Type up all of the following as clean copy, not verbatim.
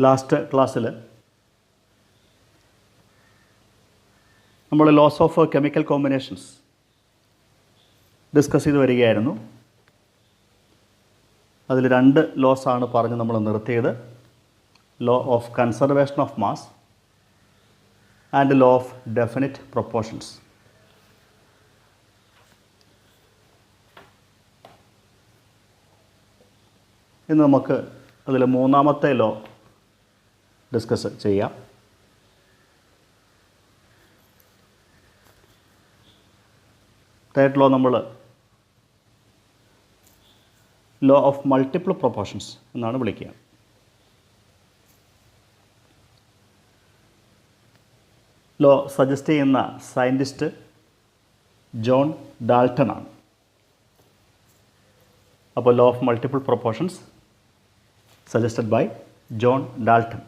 Last ക്ലാസ്സിൽ നമ്മൾ laws of chemical combinations discuss ചെയ്ത് വരികയായിരുന്നു. അതിൽ 2 ലോസാണ് പറഞ്ഞ് നമ്മൾ നിർത്തിയത്. Law of conservation of mass and law of definite proportions. ഇന്ന് നമുക്ക് അതിൽ 3-ാമത്തെ ലോ ഡിസ്കസ് ചെയ്യാം. തേർഡ് ലോ നമ്മൾ ലോ ഓഫ് മൾട്ടിപ്പിൾ പ്രൊപ്പോർഷൻസ് എന്നാണ് വിളിക്കുക. ലോ സജസ്റ്റ് ചെയ്യുന്ന സയൻറ്റിസ്റ്റ് ജോൺ ഡാൾട്ടൺ ആണ്. അപ്പോൾ law of multiple proportions suggested by John Dalton.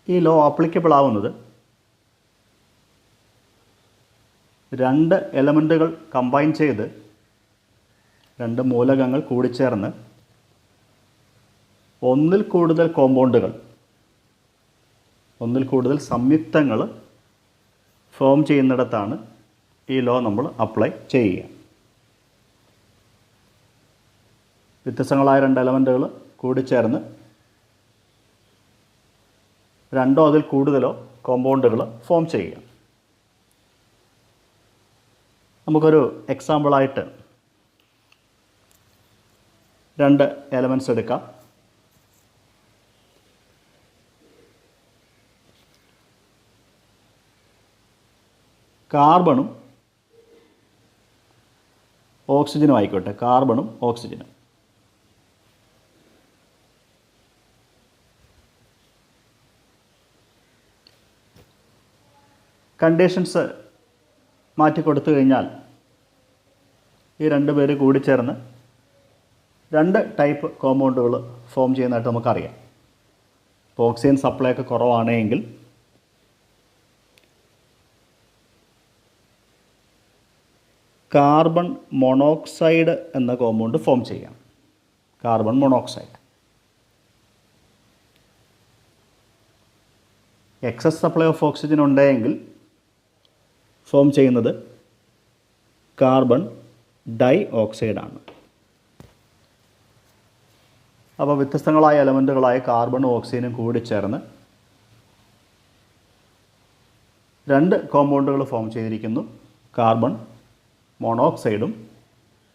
ഈ ലോ ആപ്ലിക്കബിൾ ആവുന്നത് 2 എലമെൻറ്റുകൾ കമ്പൈൻ ചെയ്ത് 2 മൂലകങ്ങൾ കൂടിച്ചേർന്ന് ഒന്നിൽ കൂടുതൽ കോമ്പൗണ്ടുകൾ, ഒന്നിൽ കൂടുതൽ സംയുക്തങ്ങൾ ഫോം ചെയ്യുന്നിടത്താണ് ഈ ലോ നമ്മൾ അപ്ലൈ ചെയ്യുക. വ്യത്യസ്തങ്ങളായ 2 എലമെൻറ്റുകൾ കൂടിച്ചേർന്ന് 2 അതിൽ കൂടുതലോ കോമ്പൗണ്ടുകൾ ഫോം ചെയ്യുക. നമുക്കൊരു എക്സാമ്പിളായിട്ട് 2 എലമെൻറ്റ്സ് എടുക്കാം. കാർബണും ഓക്സിജനും ആയിക്കോട്ടെ. കാർബണും ഓക്സിജനും. കണ്ടീഷൻസ് മാറ്റിക്കൊടുത്തു കഴിഞ്ഞാൽ ഈ 2 പേര് കൂടിച്ചേർന്ന് 2 ടൈപ്പ് കോമ്പൗണ്ടുകൾ ഫോം ചെയ്യുന്നതായിട്ട് നമുക്കറിയാം. ഇപ്പോൾ ഓക്സിജൻ സപ്ലൈ ഒക്കെ കുറവാണെങ്കിൽ കാർബൺ മോണോക്സൈഡ് എന്ന കോമ്പൗണ്ട് ഫോം ചെയ്യാം. Carbon monoxide. Excess supply of oxygen ഉണ്ടെങ്കിൽ ഫോം ചെയ്യുന്നത് കാർബൺ ഡൈ ഓക്സൈഡാണ്. അപ്പോൾ വ്യത്യസ്തങ്ങളായ എലമെൻറ്റുകളായ കാർബണും ഓക്സിജനും കൂടിച്ചേർന്ന് 2 കോമ്പൗണ്ടുകൾ ഫോം ചെയ്തിരിക്കുന്നു. കാർബൺ മോണോക്സൈഡും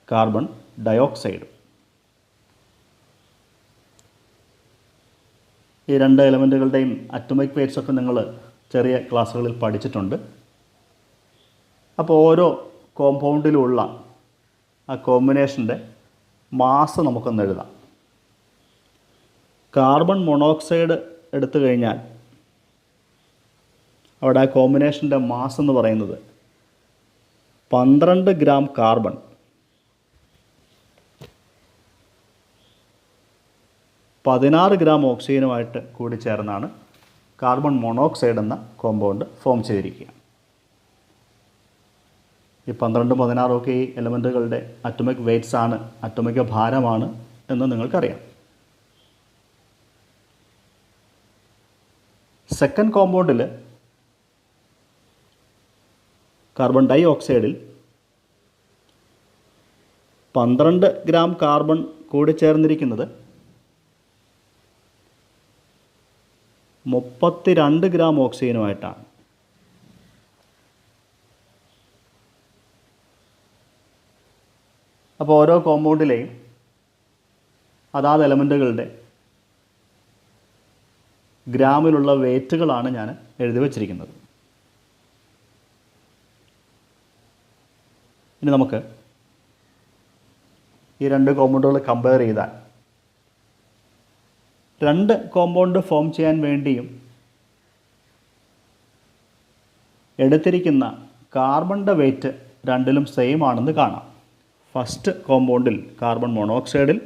കാർബൺ ഡയോക്സൈഡും. ഈ 2 എലമെൻറ്റുകളുടെയും അറ്റോമിക് വെയ്റ്റ്സൊക്കെ നിങ്ങൾ ചെറിയ ക്ലാസ്സുകളിൽ പഠിച്ചിട്ടുണ്ട്. അപ്പോൾ ഓരോ കോമ്പൗണ്ടിലുള്ള ആ കോമ്പിനേഷൻ്റെ മാസ് നമുക്കൊന്ന് എഴുതാം. കാർബൺ മോണോക്സൈഡ് എടുത്തു കഴിഞ്ഞാൽ അവിടെ ആ കോമ്പിനേഷൻ്റെ മാസ് എന്ന് പറയുന്നത് 12 ഗ്രാം കാർബൺ, 16 ഗ്രാം ഓക്സിജനുമായിട്ട് കൂടിച്ചേർന്നാണ് കാർബൺ മോണോക്സൈഡ് എന്ന കോമ്പൗണ്ട് ഫോം ചെയ്തിരിക്കുക. ഈ 12, 16 ഒക്കെ ഈ എലമെൻറ്റുകളുടെ അറ്റോമിക് വെയ്റ്റ്സ് ആണ്, അറ്റോമിക ഭാരമാണ് എന്ന് നിങ്ങൾക്കറിയാം. സെക്കൻഡ് കോമ്പൗണ്ടിൽ കാർബൺ ഡൈ ഓക്സൈഡിൽ 12 ഗ്രാം കാർബൺ കൂടിച്ചേർന്നിരിക്കുന്നത് 32 ഗ്രാം ഓക്സിജനുമായിട്ടാണ്. അപ്പോൾ ഓരോ കോമ്പൗണ്ടിലെയും അതാത് എലമെൻറ്റുകളുടെ ഗ്രാമിലുള്ള വെയ്റ്റുകളാണ് ഞാൻ എഴുതി വച്ചിരിക്കുന്നത്. ഇനി നമുക്ക് ഈ 2 കോമ്പൗണ്ടുകൾ കമ്പയർ ചെയ്താൽ 2 കോമ്പൗണ്ട് ഫോം ചെയ്യാൻ വേണ്ടിയും എടുത്തിരിക്കുന്ന കാർബണിൻ്റെ വെയ്റ്റ് 2ലും സെയിം ആണെന്ന് കാണാം. ഫസ്റ്റ് കോമ്പൗണ്ടിൽ കാർബൺ മോണോക്സൈഡിൽ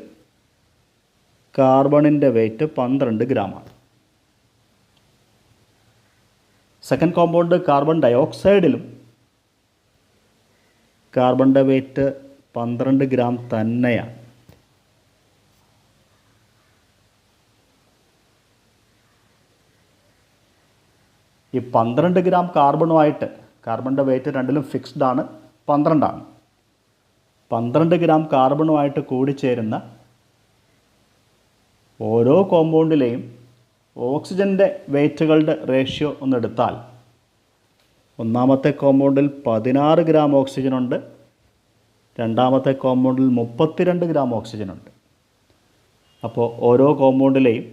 കാർബണിൻ്റെ വെയ്റ്റ് 12 ഗ്രാമാണ്. സെക്കൻഡ് കോമ്പൗണ്ട് കാർബൺ ഡയോക്സൈഡിലും കാർബണിൻ്റെ വെയിറ്റ് 12 ഗ്രാം തന്നെയാണ്. ഈ 12 ഗ്രാം കാർബണുമായിട്ട്, കാർബണിൻ്റെ വെയിറ്റ് രണ്ടിലും ഫിക്സ്ഡ് ആണ്, 12 ആണ്. 12 ഗ്രാം കാർബണുമായിട്ട് കൂടിച്ചേരുന്ന ഓരോ കോമ്പൗണ്ടിലെയും ഓക്സിജൻ്റെ വെയിറ്റുകളുടെ റേഷ്യോ ഒന്നെടുത്താൽ ഒന്നാമത്തെ കോമ്പൗണ്ടിൽ 16 ഗ്രാം ഓക്സിജനുണ്ട്, രണ്ടാമത്തെ കോമ്പൗണ്ടിൽ 32 ഗ്രാം ഓക്സിജനുണ്ട്. അപ്പോൾ ഓരോ കോമ്പൗണ്ടിലെയും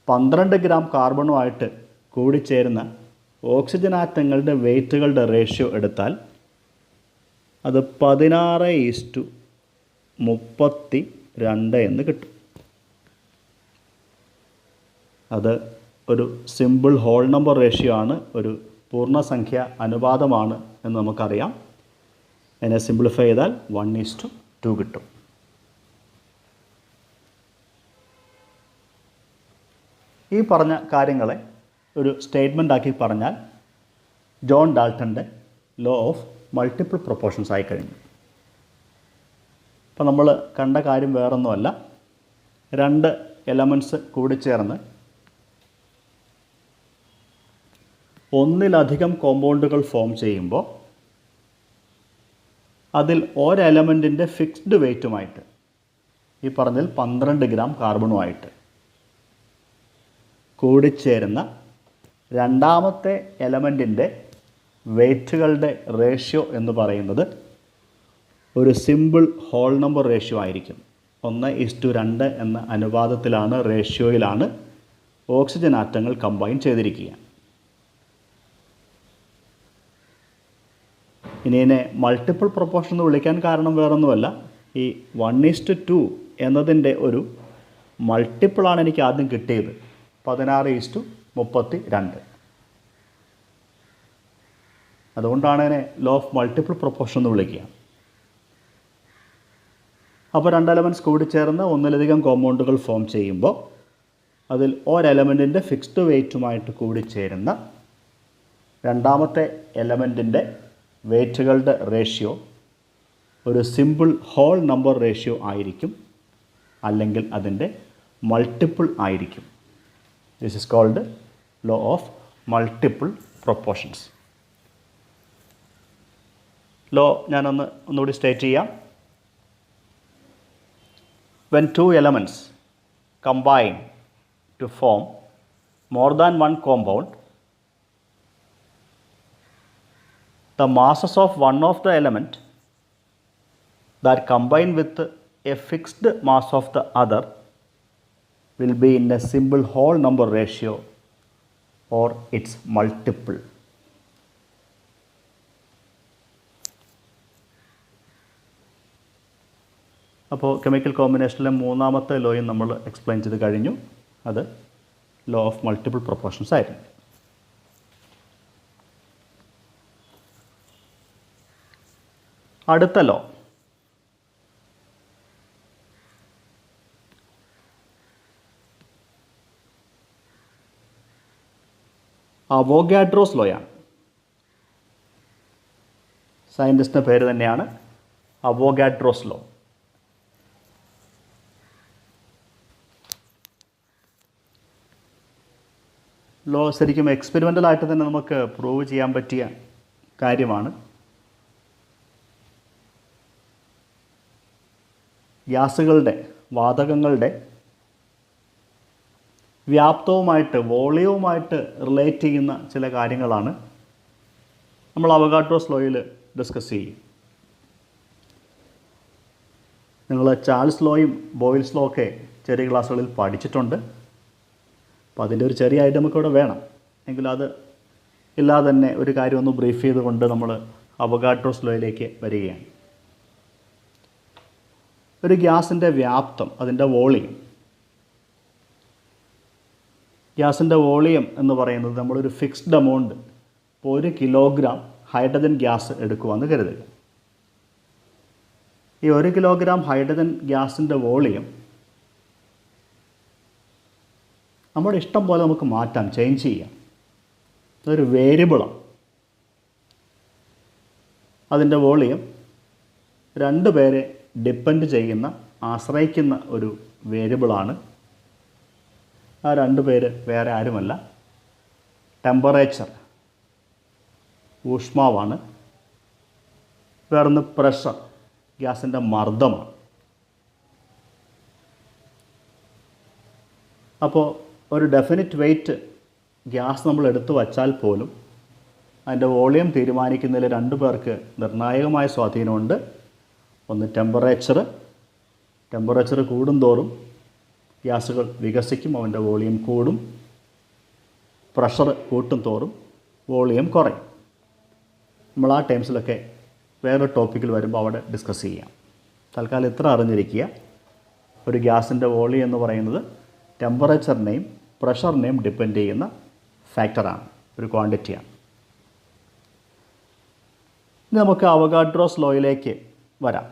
12 ഗ്രാം കാർബണുമായിട്ട് കൂടിച്ചേരുന്ന ഓക്സിജൻ ആറ്റങ്ങളുടെ വെയിറ്റുകളുടെ റേഷ്യോ എടുത്താൽ അത് 16:32 എന്ന് കിട്ടും. അത് ഒരു സിമ്പിൾ ഹോൾ നമ്പർ റേഷ്യോ ആണ്, ഒരു പൂർണ്ണസംഖ്യ അനുപാതമാണ് എന്ന് നമുക്കറിയാം. അതിനെ സിംപ്ലിഫൈ ചെയ്താൽ 1:2 കിട്ടും. ഈ പറഞ്ഞ കാര്യങ്ങളെ ഒരു സ്റ്റേറ്റ്മെൻ്റ് ആക്കി പറഞ്ഞാൽ ജോൺ ഡാൾട്ടൻ്റെ ലോ ഓഫ് മൾട്ടിപ്പിൾ പ്രൊപ്പോർഷൻസ് ആയി കഴിഞ്ഞു. അപ്പോൾ നമ്മൾ കണ്ട കാര്യം വേറൊന്നുമല്ല, 2 എലമെൻറ്റ്സ് കൂടിച്ചേർന്ന് ഒന്നിലധികം കോമ്പൗണ്ടുകൾ ഫോം ചെയ്യുമ്പോൾ അതിൽ ഒരെലമെൻറ്റിൻ്റെ ഫിക്സ്ഡ് വെയ്റ്റുമായിട്ട്, ഈ പറഞ്ഞതിൽ 12 ഗ്രാം കാർബണുമായിട്ട് കൂടിച്ചേരുന്ന രണ്ടാമത്തെ എലമെൻറ്റിൻ്റെ വെയ്റ്റുകളുടെ റേഷ്യോ എന്ന് പറയുന്നത് ഒരു സിമ്പിൾ ഹോൾ നമ്പർ റേഷ്യോ ആയിരിക്കും. 1:2 എന്ന അനുപാതത്തിലാണ്, റേഷ്യോയിലാണ് ഓക്സിജൻ ആറ്റങ്ങൾ കമ്പൈൻ ചെയ്തിരിക്കുക. ഇനി ഇതിനെ മൾട്ടിപ്പിൾ പ്രൊപ്പോർഷൻ എന്ന് വിളിക്കാൻ കാരണം വേറൊന്നുമല്ല, ഈ 1:2 എന്നതിൻ്റെ ഒരു മൾട്ടിപ്പിളാണ് എനിക്ക് ആദ്യം കിട്ടിയത്, 16:32. അതുകൊണ്ടാണ് ഇതിനെ ലോ ഓഫ് മൾട്ടിപ്പിൾ പ്രൊപ്പോർഷൻ എന്ന് വിളിക്കുക. അപ്പോൾ 2 എലമെൻറ്റ്സ് കൂടിച്ചേർന്ന് ഒന്നിലധികം കോമ്പൗണ്ടുകൾ ഫോം ചെയ്യുമ്പോൾ അതിൽ ഒരെലമെൻറ്റിൻ്റെ ഫിക്സ്ഡ് വെയ്റ്റുമായിട്ട് കൂടിച്ചേരുന്ന രണ്ടാമത്തെ എലമെൻറ്റിൻ്റെ വെയ്റ്റുകളുടെ റേഷ്യോ ഒരു സിമ്പിൾ ഹോൾ നമ്പർ റേഷ്യോ ആയിരിക്കും, അല്ലെങ്കിൽ അതിൻ്റെ മൾട്ടിപ്പിൾ ആയിരിക്കും. This is called law of multiple proportions. Law ഒന്നുകൂടി സ്റ്റേറ്റ് ചെയ്യാം. When 2 elements combine to form more than one compound, the masses of one of the element that combine with a fixed mass of the other will be in a simple whole number ratio or its multiple. അപ്പോൾ chemical കോമ്പിനേഷനിലെ മൂന്നാമത്തെ ലോയും നമ്മൾ explain ചെയ്ത് കഴിഞ്ഞു. അത് law of multiple proportions ആയിരുന്നു. അടുത്ത law അവോഗാഡ്രോസ് ലോയാണ്. സയൻറ്റിസ്റ്റിൻ്റെ പേര് തന്നെയാണ് അവോഗാഡ്രോസ് ലോ. ലോ ശരിക്കും എക്സ്പെരിമെൻ്റലായിട്ട് തന്നെ നമുക്ക് പ്രൂവ് ചെയ്യാൻ പറ്റിയ കാര്യമാണ്. ഗ്യാസുകളുടെ, വാതകങ്ങളുടെ വ്യാപ്തവുമായിട്ട്, വോളിയവുമായിട്ട് റിലേറ്റ് ചെയ്യുന്ന ചില കാര്യങ്ങളാണ് നമ്മൾ അവോഗാഡ്രോസ് ലോയിൽ ഡിസ്കസ് ചെയ്യും. നിങ്ങൾ ചാൾസ് ലോയും ബോയിൽസ് ലോ ഒക്കെ ചെറിയ ക്ലാസ്സുകളിൽ പഠിച്ചിട്ടുണ്ട്. അപ്പോൾ അതിൻ്റെ ഒരു ചെറിയ ഐറ്റം നമുക്ക് ഇവിടെ വേണം. എങ്കിലും അത് ഇല്ലാതെ തന്നെ ഒരു കാര്യം ഒന്ന് ബ്രീഫ് ചെയ്തുകൊണ്ട് നമ്മൾ അവോഗാഡ്രോസ് ലോയിലേക്ക് വരികയാണ്. ഒരു ഗ്യാസിൻ്റെ വ്യാപ്തം, അതിൻ്റെ വോളിയം, ഗ്യാസിൻ്റെ വോളിയം എന്ന് പറയുന്നത് നമ്മളൊരു ഫിക്സ്ഡ് എമൗണ്ട്, ഇപ്പോൾ 1 കിലോഗ്രാം ഹൈഡ്രജൻ ഗ്യാസ് എടുക്കുവാന്ന് കരുതുക. ഈ 1 കിലോഗ്രാം ഹൈഡ്രജൻ ഗ്യാസിൻ്റെ വോളിയം നമ്മുടെ ഇഷ്ടം പോലെ നമുക്ക് മാറ്റാം, ചേഞ്ച് ചെയ്യാം. അതൊരു വേരിയബിളാണ്. അതിൻ്റെ വോളിയം രണ്ട് പേരെ ഡിപ്പെൻഡ് ചെയ്യുന്ന ആശ്രയിക്കുന്ന ഒരു വേരിയബിളാണ്. ആ രണ്ട് പേര് വേറെ ആരുമല്ല, ടെമ്പറേച്ചർ ഊഷ്മാവാണ്, വേറൊന്ന് പ്രഷർ ഗ്യാസിൻ്റെ മർദ്ദമാണ്. അപ്പോൾ ഒരു ഡെഫിനിറ്റ് വെയിറ്റ് ഗ്യാസ് നമ്മൾ എടുത്തു വച്ചാൽ പോലും അതിൻ്റെ വോളിയം തീരുമാനിക്കുന്നതിൽ രണ്ട് പേർക്ക് നിർണായകമായ സ്വാധീനമുണ്ട്. ഒന്ന് ടെമ്പറേച്ചർ കൂടുന്തോറും ഗ്യാസുകൾ വികസിക്കും, അവൻ്റെ വോളിയം കൂടും. പ്രഷർ കൂട്ടും തോറും വോളിയം കുറയും. നമ്മൾ ആ ടേംസിലൊക്കെ വേറൊരു ടോപ്പിക്കിൽ വരുമ്പോൾ അവിടെ ഡിസ്കസ് ചെയ്യാം. തൽക്കാലം ഇത്ര അറിഞ്ഞിരിക്കുക, ഒരു ഗ്യാസിൻ്റെ വോളിയം എന്ന് പറയുന്നത് ടെമ്പറേച്ചറിനെയും പ്രഷറിനെയും ഡിപ്പെൻഡ് ചെയ്യുന്ന ഫാക്ടറാണ്, ഒരു ക്വാണ്ടിറ്റിയാണ്. ഇനി നമുക്ക് അവഗാഡ്രോസ് ലോയിലേക്ക് വരാം.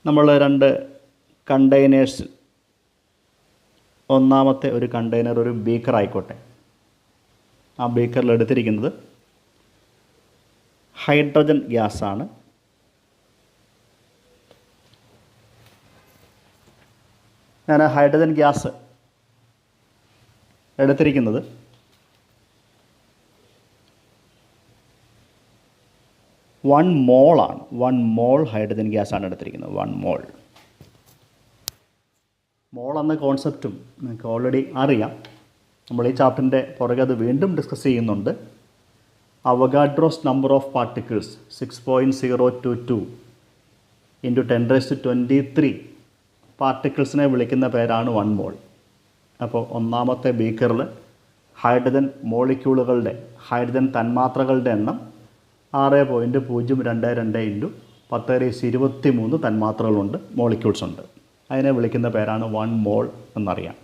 നമ്മൾ രണ്ട് കണ്ടെയ്നേഴ്സ്, ഒന്നാമത്തെ ഒരു കണ്ടെയ്നർ ഒരു ബീക്കർ ആയിക്കോട്ടെ, ആ ബീക്കറിൽ എടുത്തിരിക്കുന്നത് ഹൈഡ്രജൻ ഗ്യാസാണ്. ഞാൻ ഹൈഡ്രജൻ ഗ്യാസ് എടുത്തിരിക്കുന്നത് 1 മോളാണ്. 1 മോൾ ഹൈഡ്രജൻ ഗ്യാസാണ് എടുത്തിരിക്കുന്നത്. 1 മോൾ. മോൾ എന്ന കോൺസെപ്റ്റും നിങ്ങൾക്ക് ഓൾറെഡി അറിയാം. നമ്മൾ ഈ ചാപ്റ്ററിൻ്റെ പുറകെ അത് വീണ്ടും ഡിസ്കസ് ചെയ്യുന്നുണ്ട്. Avogadro's number of particles 6.022 into 10⁻23 പാർട്ടിക്കിൾസിനെ വിളിക്കുന്ന പേരാണ് 1 മോൾ. അപ്പോൾ ഒന്നാമത്തെ ബീക്കറിൽ ഹൈഡ്രജൻ മോളിക്യൂളുകളുടെ, ഹൈഡ്രജൻ തന്മാത്രകളുടെ എണ്ണം 6.022 ഇൻറ്റു 10⁻23 തന്മാത്രകളുണ്ട്, മോളിക്യൂൾസ് ഉണ്ട്. അതിനെ വിളിക്കുന്ന പേരാണ് 1 മോൾ എന്നറിയാം.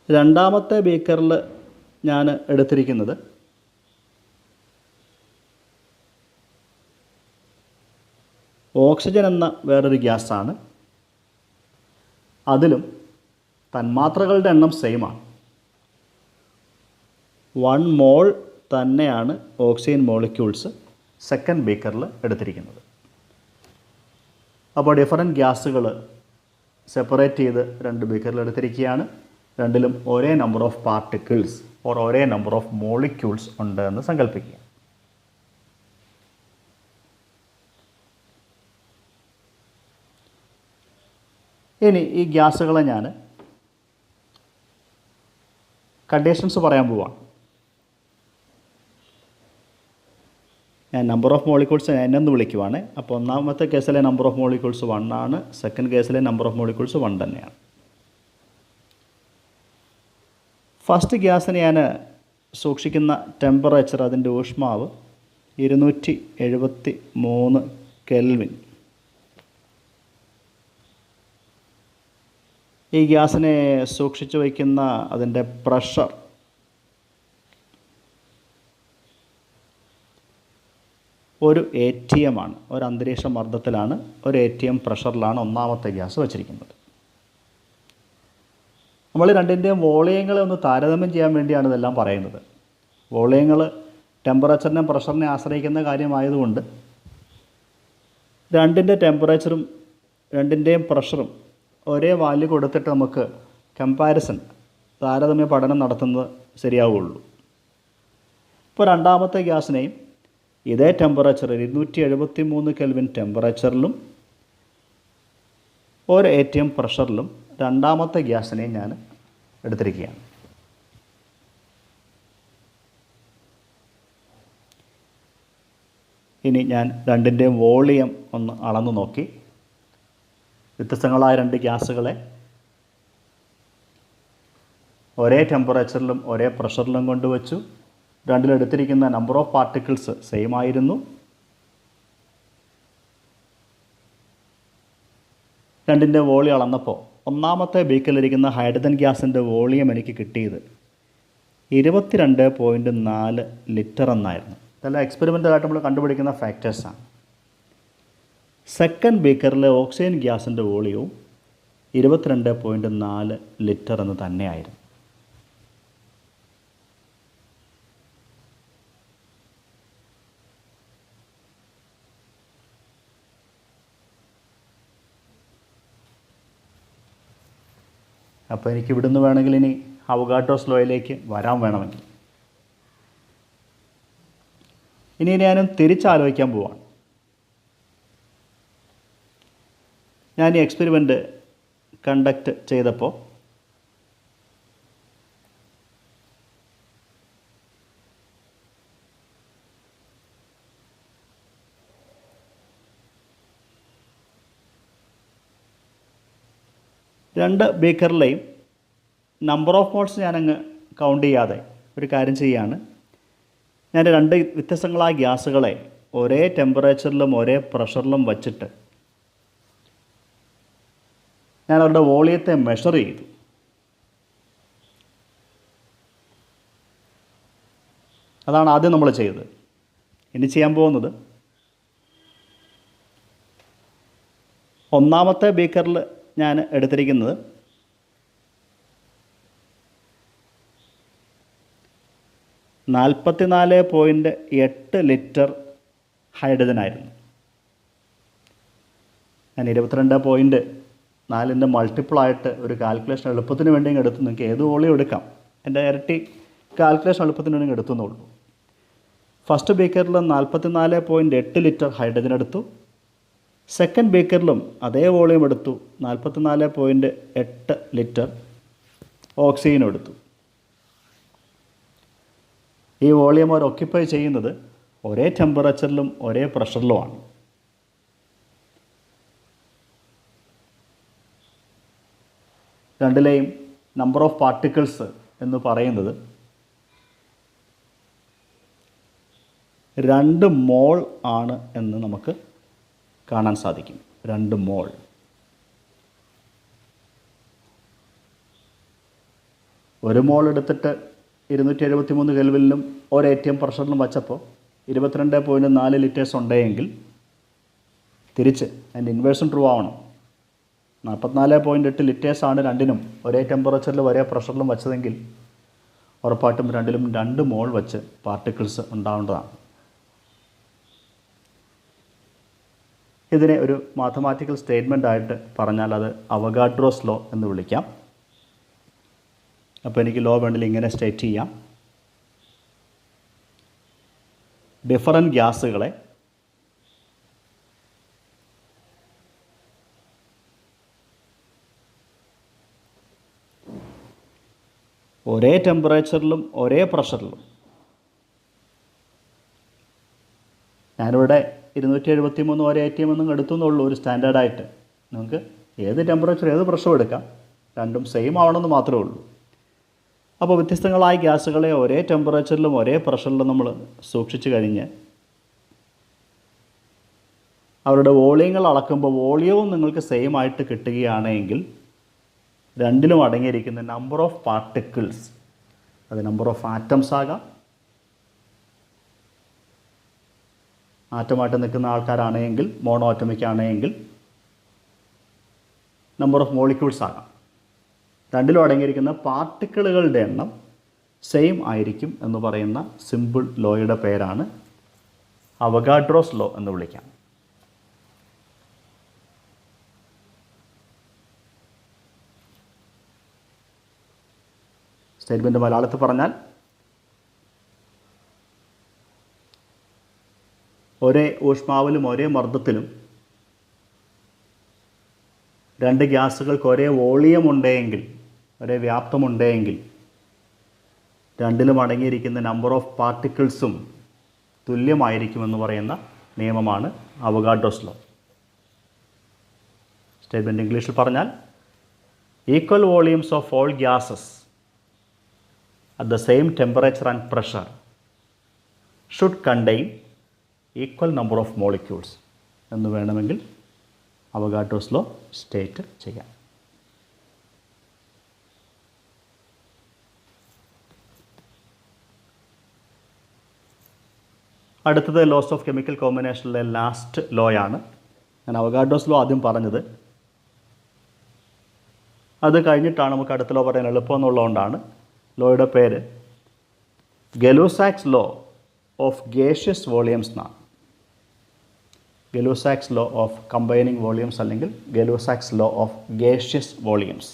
രണ്ടാമത്തെ ബീക്കറിൽ ഞാൻ എടുത്തിരിക്കുന്നത് ഓക്സിജൻ എന്ന വേറൊരു ഗ്യാസാണ്. അതിലും തന്മാത്രകളുടെ എണ്ണം സെയിമാണ്. 1 മോൾ തന്നെയാണ് ഓക്സിജൻ മോളിക്യൂൾസ് സെക്കൻഡ് ബീക്കറിൽ എടുത്തിരിക്കുന്നത്. അപ്പോൾ ഡിഫറൻറ്റ് ഗ്യാസുകൾ സെപ്പറേറ്റ് ചെയ്ത് രണ്ട് ബീക്കറിൽ എടുത്തിരിക്കുകയാണ്. രണ്ടിലും ഒരേ നമ്പർ ഓഫ് പാർട്ടിക്കിൾസ് ഒരേ നമ്പർ ഓഫ് മോളിക്യൂൾസ് ഉണ്ട് എന്ന് സങ്കല്പിക്കുക. ഇനി ഈ ഗ്യാസുകളെ ഞാൻ കണ്ടീഷൻസ് പറയാൻ പോവാണ്. ഞാൻ നമ്പർ ഓഫ് മോളിക്യൂൾസ് n എന്ന് വിളിക്കുവാണ്. അപ്പോൾ ഒന്നാമത്തെ കേസിലെ നമ്പർ ഓഫ് മോളിക്യൂൾസ് 1 ആണ്, സെക്കൻഡ് കേസിലെ നമ്പർ ഓഫ് മോളിക്യൂൾസ് 1 തന്നെയാണ്. ഫസ്റ്റ് ഗ്യാസിന് ഞാൻ സൂക്ഷിക്കുന്ന ടെമ്പറേച്ചർ, അതിൻ്റെ ഊഷ്മാവ് 273 കെൽവിൻ. ഈ ഗ്യാസിനെ സൂക്ഷിച്ചു വയ്ക്കുന്ന അതിൻ്റെ പ്രഷർ ഒരു ATM ആണ്. ഒരു അന്തരീക്ഷ മർദ്ദത്തിലാണ്, ഒരു ATM പ്രഷറിലാണ് ഒന്നാമത്തെ ഗ്യാസ് വച്ചിരിക്കുന്നത്. നമ്മൾ രണ്ടിൻ്റെയും വോളിയങ്ങളെ ഒന്ന് താരതമ്യം ചെയ്യാൻ വേണ്ടിയാണ് ഇതെല്ലാം പറയുന്നത്. വോളിയങ്ങൾ ടെമ്പറേച്ചറിനെയും പ്രഷറിനെ ആശ്രയിക്കുന്ന കാര്യമായതുകൊണ്ട് രണ്ടിൻ്റെ ടെമ്പറേച്ചറും രണ്ടിൻ്റെയും പ്രഷറും ഒരേ വാല്യൂ കൊടുത്തിട്ട് നമുക്ക് കമ്പാരിസൺ, താരതമ്യ പഠനം നടത്തുന്നത് ശരിയാവുള്ളൂ. ഇപ്പോൾ രണ്ടാമത്തെ ഗ്യാസിനെയും ഇതേ ടെമ്പറേച്ചർ 273 കെൽവിൻ ടെമ്പറേച്ചറിലും ഒരു ATM പ്രഷറിലും രണ്ടാമത്തെ ഗ്യാസിനെയും ഞാൻ എടുത്തിരിക്കുകയാണ്. ഇനി ഞാൻ രണ്ടിൻ്റെയും വോളിയം ഒന്ന് അളന്നു നോക്കി. വ്യത്യസ്തങ്ങളായ രണ്ട് ഗ്യാസുകളെ ഒരേ ടെമ്പറേച്ചറിലും ഒരേ പ്രഷറിലും കൊണ്ടുവച്ചു. രണ്ടിലെടുത്തിരിക്കുന്ന നമ്പർ ഓഫ് പാർട്ടിക്കിൾസ് സെയിം ആയിരുന്നു. രണ്ടിൻ്റെ വോളിയം അളന്നപ്പോൾ ഒന്നാമത്തെ ബീക്കറിലിരിക്കുന്ന ഹൈഡ്രജൻ ഗ്യാസിൻ്റെ വോളിയം എനിക്ക് കിട്ടിയത് 22.4 ലിറ്റർ എന്നായിരുന്നു. ഇതെല്ലാം എക്സ്പെരിമെൻ്റലായിട്ട് നമ്മൾ കണ്ടുപിടിക്കുന്ന ഫാക്ടേഴ്സാണ്. സെക്കൻഡ് ബീക്കറിലെ ഓക്സിജൻ ഗ്യാസിൻ്റെ വോളിയവും 22.4 ലിറ്റർ എന്ന് തന്നെയായിരുന്നു. അപ്പോൾ എനിക്ക് ഇവിടുന്ന് വേണമെങ്കിൽ ഇനി അവഗാഡ്രോസ് ലോയിലേക്ക് വരാൻ വേണമെങ്കിൽ ഇനി ഞാനും തിരിച്ചാലോചിക്കാൻ പോവാണ്. ഞാൻ ഈ എക്സ്പെരിമെൻ്റ് കണ്ടക്ട് ചെയ്തപ്പോൾ രണ്ട് ബീക്കറിലെയും നമ്പർ ഓഫ് മോൾസ് ഞാനങ്ങ് കൗണ്ട് ചെയ്യാതെ ഒരു കാര്യം ചെയ്യുകയാണ്. ഞാൻ രണ്ട് വ്യത്യസ്തങ്ങളായ ഗ്യാസുകളെ ഒരേ ടെമ്പറേച്ചറിലും ഒരേ പ്രഷറിലും വച്ചിട്ട് ഞാൻ അവരുടെ വോളിയത്തെ മെഷർ ചെയ്തു. അതാണ് ആദ്യം നമ്മൾ ചെയ്തത്. ഇനി ചെയ്യാൻ പോകുന്നത് ഒന്നാമത്തെ ബീക്കറിൽ ഞാൻ എടുത്തിരിക്കുന്നത് 44.8 ലിറ്റർ ഹൈഡ്രജനായിരുന്നു. ഞാൻ 22.4 മൾട്ടിപ്പിളായിട്ട് ഒരു കാൽക്കുലേഷൻ എളുപ്പത്തിന് വേണ്ടി എടുത്തു. നിങ്ങൾക്ക് ഏത് വോളിയം എടുക്കാം, എൻ്റെ ഇരട്ടി കാൽക്കുലേഷൻ എളുപ്പത്തിന് വേണ്ടി എടുത്തുന്നുള്ളൂ. ഫസ്റ്റ് ബീക്കറിൽ 44.8 ലിറ്റർ ഹൈഡ്രജൻ എടുത്തു. സെക്കൻഡ് ബീക്കറിലും അതേ വോളിയം എടുത്തു, 44.8 ലിറ്റർ ഓക്സിജനും എടുത്തു. ഈ വോളിയം അവർ ഓക്യുപ്പൈ ചെയ്യുന്നത് ഒരേ ടെമ്പറേച്ചറിലും ഒരേ പ്രഷറിലുമാണ്. രണ്ടിലെയും നമ്പർ ഓഫ് പാർട്ടിക്കിൾസ് എന്ന് പറയുന്നത് 2 മോൾ ആണ് എന്ന് നമുക്ക് കാണാൻ സാധിക്കും. 2 മോൾ. ഒരു മോൾ എടുത്തിട്ട് 273 കെൽവിനിലും ഒരു ATM പ്രഷറിലും വച്ചപ്പോൾ 22.4 ലിറ്റേഴ്സ് ഉണ്ടെങ്കിൽ തിരിച്ച് അതിൻ്റെ ഇൻവേഴ്സും ട്രൂ ആവണം. 44.8 ലിറ്റേഴ്സാണ് രണ്ടിനും ഒരേ ടെമ്പറേച്ചറിലും ഒരേ പ്രഷറിലും വച്ചതെങ്കിൽ ഉറപ്പായിട്ടും രണ്ടിലും 2 മോൾ വച്ച് പാർട്ടിക്കിൾസ് ഉണ്ടാവേണ്ടതാണ്. ഇതിനെ ഒരു മാത്തമാറ്റിക്കൽ സ്റ്റേറ്റ്മെൻ്റ് ആയിട്ട് പറഞ്ഞാൽ അത് അവഗാഡ്രോസ് ലോ എന്ന് വിളിക്കാം. അപ്പോൾ എനിക്ക് ലോ വേണ്ടിൽ ഇങ്ങനെ സ്റ്റേറ്റ് ചെയ്യാം. ഡിഫറൻറ്റ് ഗ്യാസുകളെ ഒരേ ടെമ്പറേച്ചറിലും ഒരേ പ്രഷറിലും, ഞാനിവിടെ 273 ഒരേ ATM ഒന്നും എടുത്തുന്നുള്ളൂ ഒരു സ്റ്റാൻഡേർഡായിട്ട്. നിങ്ങൾക്ക് ഏത് ടെമ്പറേച്ചർ ഏത് പ്രഷറും എടുക്കാം, രണ്ടും സെയിം ആവണമെന്ന് മാത്രമേ ഉള്ളൂ. അപ്പോൾ വ്യത്യസ്തങ്ങളായ ഗ്യാസുകളെ ഒരേ ടെമ്പറേച്ചറിലും ഒരേ പ്രഷറിലും നമ്മൾ സൂക്ഷിച്ചു കഴിഞ്ഞ് അവരുടെ വോളിയങ്ങൾ അളക്കുമ്പോൾ വോളിയവും നിങ്ങൾക്ക് സെയിം ആയിട്ട് കിട്ടുകയാണെങ്കിൽ രണ്ടിലും അടങ്ങിയിരിക്കുന്ന നമ്പർ ഓഫ് പാർട്ടിക്കിൾസ്, അത് നമ്പർ ഓഫ് ആറ്റംസ് ആകാം, ആറ്റമായിട്ട് നിൽക്കുന്ന ആൾക്കാരാണെങ്കിൽ മോണോ ആറ്റമിക് ആണെങ്കിൽ നമ്പർ ഓഫ് മോളിക്യൂൾസ് ആകാം. രണ്ടിലും അടങ്ങിയിരിക്കുന്ന പാർട്ടിക്കിളുകളുടെ എണ്ണം സെയിം ആയിരിക്കും എന്ന് പറയുന്ന സിമ്പിൾ ലോയുടെ പേരാണ് അവഗാഡ്രോസ് ലോ എന്ന് വിളിക്കാം. സ്റ്റേറ്റ്മെൻറ്റ് മലയാളത്തിൽ പറഞ്ഞാൽ ഒരേ ഊഷ്മാവിലും ഒരേ മർദ്ദത്തിലും രണ്ട് ഗ്യാസുകൾക്ക് ഒരേ വോളിയം ഉണ്ടെങ്കിൽ, ഒരേ വ്യാപ്തമുണ്ടെങ്കിൽ രണ്ടിലും അടങ്ങിയിരിക്കുന്ന നമ്പർ ഓഫ് പാർട്ടിക്കിൾസും തുല്യമായിരിക്കുമെന്ന് പറയുന്ന നിയമമാണ് അവഗാഡ്രോസ് ലോ. സ്റ്റേറ്റ്മെൻറ്റ് ഇംഗ്ലീഷിൽ പറഞ്ഞാൽ equal volumes of all gases at the same temperature and pressure should contain equal number of molecules എന്ന് വേണമെങ്കിൽ അവഗാഡ്രോസ് ലോ സ്റ്റേറ്റ് ചെയ്യാം. അടുത്തത് ലോസ് ഓഫ് കെമിക്കൽ കോമ്പിനേഷനിലെ ലാസ്റ്റ് ലോയാണ് ഞാൻ അവഗാഡ്രോസ് ലോ ആദ്യം പറഞ്ഞത്. അത് കഴിഞ്ഞിട്ടാണ് നമുക്ക് അടുത്ത ലോ പറയാൻ എളുപ്പം എന്നുള്ളതുകൊണ്ടാണ് ലോയുടെ പേര് ഗലൂസാക്സ് ലോ ഓഫ് ഗേഷ്യസ് വോളിയംസ് എന്നാണ്. ഗലൂസാക്സ് ലോ ഓഫ് കമ്പൈനിങ് വോളിയംസ് അല്ലെങ്കിൽ ഗലൂസാക്സ് ലോ ഓഫ് ഗേഷ്യസ് വോളിയംസ്.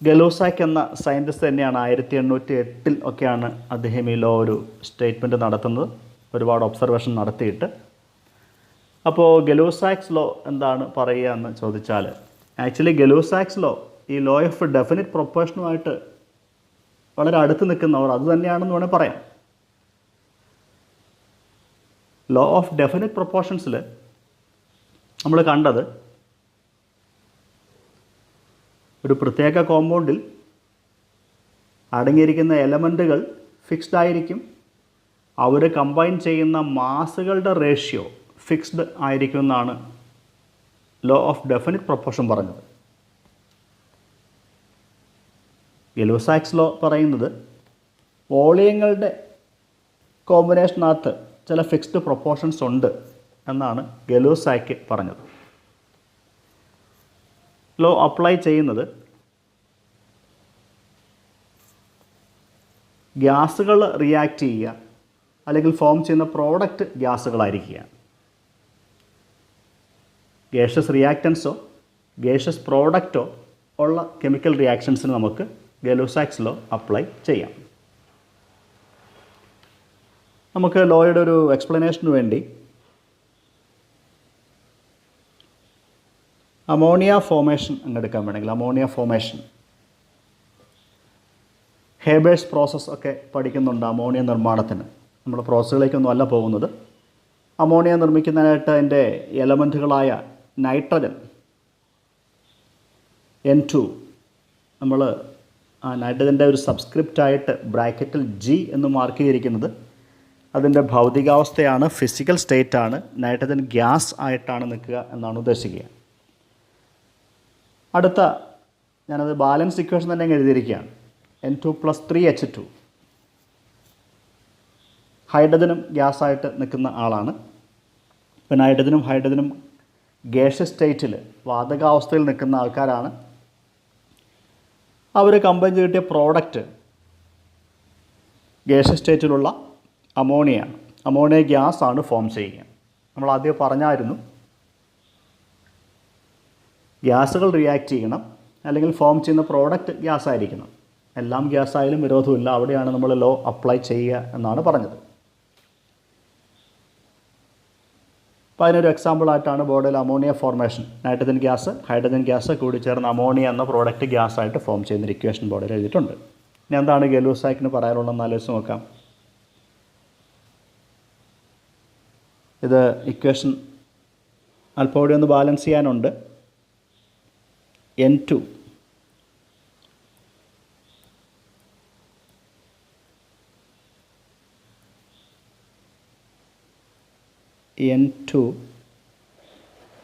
ഗലൂസാക്ക് എന്ന സയൻറ്റിസ്റ്റ് തന്നെയാണ് 1808 ഒക്കെയാണ് അദ്ദേഹം ഈ ലോ ഒരു സ്റ്റേറ്റ്മെൻറ്റ് നടത്തുന്നത്, ഒരുപാട് ഒബ്സർവേഷൻ നടത്തിയിട്ട്. അപ്പോൾ ഗലൂസാക്സ് ലോ എന്താണ് പറയുക എന്ന് ചോദിച്ചാൽ, ആക്ച്വലി ഗലൂസാക്സ് ലോ ഈ ലോ ഓഫ് ഡെഫിനിറ്റ് പ്രൊപ്പോർഷനുമായിട്ട് വളരെ അടുത്ത് നിൽക്കുന്നവർ അത് തന്നെയാണെന്ന് വേണമെങ്കിൽ പറയാം. ലോ ഓഫ് ഡെഫിനിറ്റ് പ്രൊപ്പോർഷൻസിൽ നമ്മൾ കണ്ടത് ഒരു പ്രത്യേക കോമ്പൗണ്ടിൽ അടങ്ങിയിരിക്കുന്ന എലമെൻറ്റുകൾ ഫിക്സ്ഡ് ആയിരിക്കും, അവർ കമ്പൈൻ ചെയ്യുന്ന മാസുകളുടെ റേഷ്യോ ഫിക്സ്ഡ് ആയിരിക്കും എന്നാണ് ലോ ഓഫ് ഡെഫിനിറ്റ് പ്രൊപ്പോർഷൻ പറഞ്ഞത്. ഗലൂസാക്സ് ലോ പറയുന്നത് വോളിയങ്ങളുടെ കോമ്പിനേഷനകത്ത് ചില ഫിക്സ്ഡ് പ്രൊപ്പോർഷൻസ് ഉണ്ട് എന്നാണ് ഗലൂസാക്ക് പറഞ്ഞത്. ലോ അപ്ലൈ ചെയ്യുന്നത് ഗ്യാസുകൾ റിയാക്ട് ചെയ്യുക അല്ലെങ്കിൽ ഫോം ചെയ്യുന്ന പ്രോഡക്റ്റ് ഗ്യാസുകളായിരിക്കുക. ഗേഷ്യസ് റിയാക്റ്റൻസോ ഗേഷ്യസ് പ്രോഡക്റ്റോ ഉള്ള കെമിക്കൽ റിയാക്ഷൻസിന് നമുക്ക് ഗലൂസാക്സ് ലോ അപ്ലൈ ചെയ്യാം. നമുക്ക് ലോയുടെ ഒരു എക്സ്പ്ലനേഷന് വേണ്ടി അമോണിയ ഫോമേഷൻ അങ്ങെടുക്കാൻ വേണമെങ്കിൽ അമോണിയ ഫോമേഷൻ, ഹേബേഴ്സ് പ്രോസസ്സ് ഒക്കെ പഠിക്കുന്നുണ്ട് അമോണിയ നിർമ്മാണത്തിന്. നമ്മൾ പ്രോസസ്സിലേക്കൊന്നും അല്ല പോകുന്നത്. അമോണിയ നിർമ്മിക്കുന്നതിനായിട്ട് അതിൻ്റെ എലമെൻറ്റുകളായ നൈട്രജൻ N2 നമ്മൾ ആ നൈട്രജൻ്റെ ഒരു സബ്സ്ക്രിപ്റ്റായിട്ട് ബ്രാക്കറ്റിൽ G എന്ന് മാർക്ക് ചെയ്തിരിക്കുന്നത് അതിൻ്റെ ഭൗതികാവസ്ഥയാണ്, ഫിസിക്കൽ സ്റ്റേറ്റാണ്. നൈട്രജൻ ഗ്യാസ് ആയിട്ടാണ് നിൽക്കുക എന്നാണ് ഉദ്ദേശിക്കുക. അടുത്ത ഞാനത് ബാലൻസ് ഇക്വേഷൻ തന്നെ എഴുതിയിരിക്കുകയാണ്. N2 + 3H2 ഹൈഡ്രജനും ഗ്യാസായിട്ട് നിൽക്കുന്ന ആളാണ്. ഇപ്പോൾ നൈട്രജനും ഹൈഡ്രജനും ഗ്യാഷ്യസ് സ്റ്റേറ്റിൽ വാതകാവസ്ഥയിൽ നിൽക്കുന്ന ആൾക്കാരാണ്. അവർ കമ്പൈൻ ചെയ്തിട്ടിയ പ്രോഡക്റ്റ് ഗ്യാഷ്യസ് സ്റ്റേറ്റിലുള്ള അമോണിയയാണ്. അമോണിയ ഗ്യാസാണ് ഫോം ചെയ്യുക. നമ്മൾ ആദ്യം പറഞ്ഞായിരുന്നു ഗ്യാസുകൾ റിയാക്ട് ചെയ്യണം അല്ലെങ്കിൽ ഫോം ചെയ്യുന്ന പ്രോഡക്റ്റ് ഗ്യാസ് ആയിരിക്കണം. എല്ലാം ഗ്യാസ് ആയാലും വിരോധമില്ല, അവിടെയാണ് നമ്മൾ ലോ അപ്ലൈ ചെയ്യുക എന്നാണ് പറഞ്ഞത്. അപ്പോൾ അതിനൊരു എക്സാമ്പിളായിട്ടാണ് ബോർഡിൽ ammonia formation, nitrogen gas hydrogen gas കൂടി ചേർന്ന് അമോണിയ എന്ന പ്രോഡക്റ്റ് ഗ്യാസായിട്ട് ഫോം ചെയ്യുന്ന ഇക്വേഷൻ ബോർഡിൽ എഴുതിയിട്ടുണ്ട്. ഇനി എന്താണ് ഗലൂസാക്കിന് പറയാനുള്ളതെന്ന് ആലോചിച്ച് നോക്കാം. ഇത് ഇക്വേഷൻ അല്പം കൂടി ഒന്ന് ബാലൻസ് ചെയ്യാനുണ്ട്. N2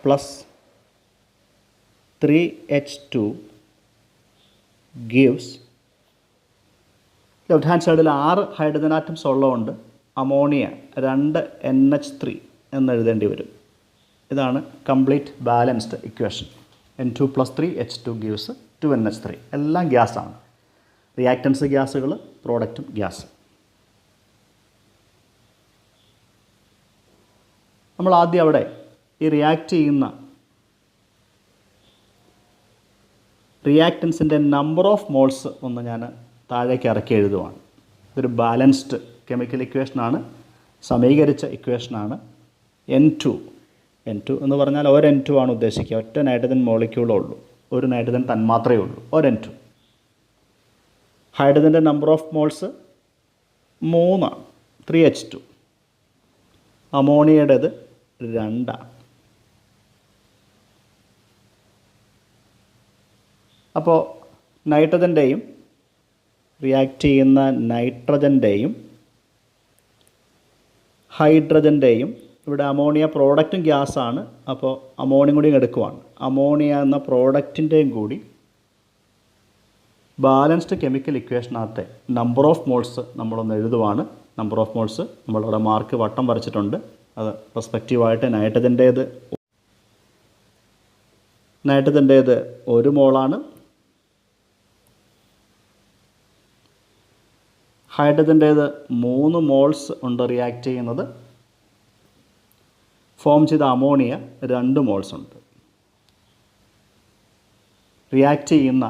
+ 3H2 gives left hand സൈഡിൽ 6 ഹൈഡ്രജൻ ആറ്റംസ് ഉള്ളതുകൊണ്ട് അമോണിയ 2NH3 എന്ന് എഴുതേണ്ടി വരും. ഇതാണ് complete balanced equation. N2 + 3H2 gives 2NH3. എല്ലാം ഗ്യാസാണ്. Reactance ഗ്യാസുകൾ, പ്രോഡക്റ്റും gas. നമ്മൾ ആദ്യം അവിടെ ഈ റിയാക്ട് ചെയ്യുന്ന റിയാക്റ്റൻസിൻ്റെ നമ്പർ ഓഫ് മോൾസ് ഒന്ന് ഞാൻ താഴേക്ക് ഇറക്കി എഴുതുവാണ്. ഇതൊരു ബാലൻസ്ഡ് കെമിക്കൽ ഇക്വേഷനാണ്, സമീകരിച്ച ഇക്വേഷനാണ്. N2 എന്ന് പറഞ്ഞാൽ ഒരു N2 ആണ് ഉദ്ദേശിക്കുക. ഒറ്റ നൈട്രജൻ മോളിക്യൂളേ ഉള്ളൂ, ഒരു നൈട്രജൻ തന്മാത്രയേ ഉള്ളൂ, ഒരു N2. ഹൈഡ്രജൻ്റെ നമ്പർ ഓഫ് മോൾസ് 3 ആണ്, 3H2. അമോണിയയുടേത് 2 ആണ്. അപ്പോൾ നൈട്രജൻ്റെയും റിയാക്ട് ചെയ്യുന്ന നൈട്രജൻ്റെയും ഹൈഡ്രജൻ്റെയും ഇവിടെ അമോണിയ പ്രോഡക്റ്റും ഗ്യാസാണ്. അപ്പോൾ അമോണിയം കൂടി എടുക്കുവാണ്. അമോണിയ എന്ന പ്രോഡക്റ്റിൻ്റെയും കൂടി ബാലൻസ്ഡ് കെമിക്കൽ ഇക്വേഷനകത്തെ നമ്പർ ഓഫ് മോൾസ് നമ്മളൊന്ന് എഴുതുവാണ്. നമ്പർ ഓഫ് മോൾസ് നമ്മളിവിടെ മാർക്ക് വട്ടം വരച്ചിട്ടുണ്ട്. അത് റെസ്പെക്റ്റീവായിട്ട് നൈട്രജൻ്റേത് 1 മോളാണ്, ഹൈഡ്രജൻ്റേത് 3 മോൾസ് ഉണ്ട് റിയാക്ട് ചെയ്യുന്നത്, ഫോം ചെയ്ത അമോണിയ 2 മോൾസ് ഉണ്ട്. റിയാക്ട് ചെയ്യുന്ന